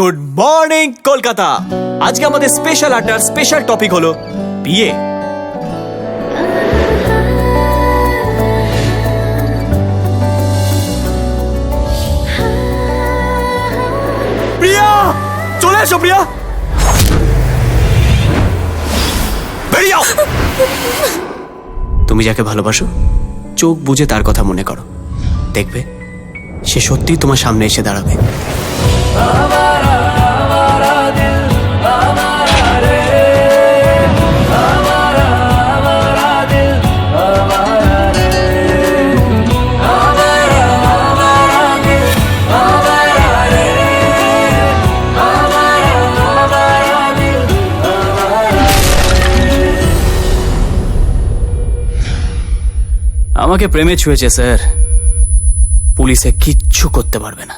Good morning Kolkata. আজকে আমাদের special আড্ডার স্পেশাল টপিক হলো বিয়ে। প্রিয়া, চলে এসো প্রিয়া, বেরিয়ে যাও। তুমি যাকে ভালোবাসো চোখ বুজে তার কথা মনে করো, দেখবে সে সত্যি তোমার সামনে এসে দাঁড়াবে। আমাকে প্রেমে ছুঁয়েছে স্যার, পুলিশে কিচ্ছু করতে পারবে না।